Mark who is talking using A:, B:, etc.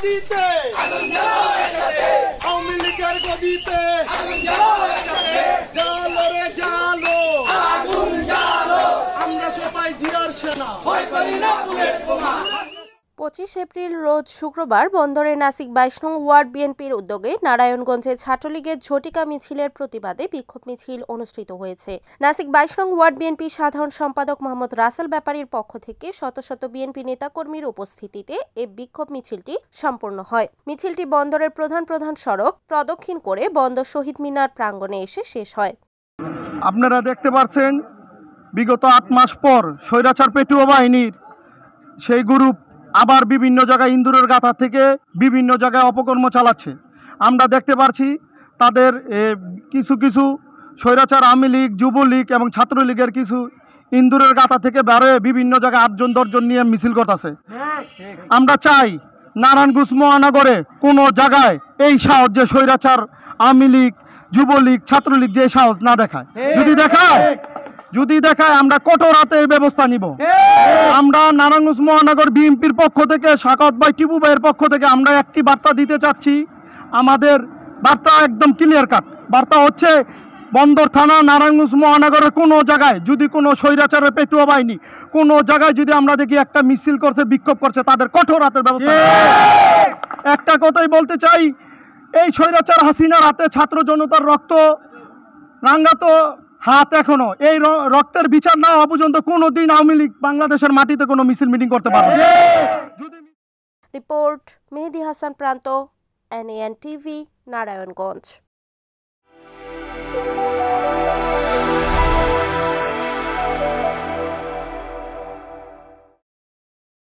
A: গদিতে আওয়ামী লীগের গদিতে জালো রে জালো আমরা সবাই জিয়ার সেনা।
B: 25 এপ্রিল রোজ শুক্রবার বন্দরের নাসিক 22 নং ওয়ার্ড বিএনপির উদ্যোগে নারায়ণগঞ্জে ছাত্রলীগের ঝটিকা মিছিলের প্রতিবাদে বিক্ষোভ মিছিল অনুষ্ঠিত হয়েছে। নাসিক 22 নং ওয়ার্ড বিএনপি সাধারণ সম্পাদক মোহাম্মদ রাসেল ব্যাপারীর পক্ষ থেকে শত শত বিএনপি নেতাকর্মীর উপস্থিতিতে এই বিক্ষোভ মিছিলটি সম্পন্ন হয়। মিছিলটি বন্দরের প্রধান সড়ক প্রদক্ষিণ করে বন্দর শহীদ মিনার প্রাঙ্গণে এসে শেষ হয়।
A: আপনারা দেখতে পাচ্ছেন বিগত 8 মাস পর স্বৈরাচার পেটুয়া বাহিনীর সেই গ্রুপ আবার বিভিন্ন জায়গায় ইন্দুরের গাথা থেকে বিভিন্ন জায়গায় অপকর্ম চালাচ্ছে। আমরা দেখতে পাচ্ছি তাদের কিছু স্বৈরাচার আওয়ামী লীগ, যুবলীগ এবং ছাত্রলীগের কিছু ইন্দুরের গাথা থেকে বেরোয় বিভিন্ন জায়গায় 8 জন 10 জন নিয়ে মিছিল করতেছে। আমরা চাই নারায়ণগঞ্জ মহানগরে কোনো জায়গায় এই সাহস যে স্বৈরাচার আওয়ামী লীগ, যুবলীগ, ছাত্রলীগ যে সাহস না দেখায়, যদি দেখায় আমরা কঠোর হাতে ব্যবস্থা নিব। আমরা নারায়ণগঞ্জ মহানগর বিএনপির পক্ষ থেকে সাকাওয়াত ভাই, টিপু ভাইয়ের পক্ষ থেকে আমরা একটি বার্তা দিতে চাচ্ছি। আমাদের বার্তা একদম ক্লিয়ার কাট। বার্তা হচ্ছে বন্দর থানা, নারায়ণগঞ্জ মহানগরের কোনো জায়গায় যদি কোনো স্বৈরাচারের পেটুয়া বাহিনী কোনো জায়গায় যদি আমরা দেখি একটা মিছিল করছে, বিক্ষোভ করছে, তাদের কঠোর হাতের ব্যবস্থা। একটা কথাই বলতে চাই, এই স্বৈরাচার হাসিনার হাতে ছাত্র জনতার রক্ত রাঙ্গাতো হাত এখনো, এই রক্তের বিচার না হওয়া পর্যন্ত কোনোদিন আওয়ামী লীগ বাংলাদেশের মাটিতে কোনো মিছিল মিটিং করতে পারবে না।
B: রিপোর্ট মেহেদী হাসান প্রান্ত, NAN টিভি, নারায়ণগঞ্জ।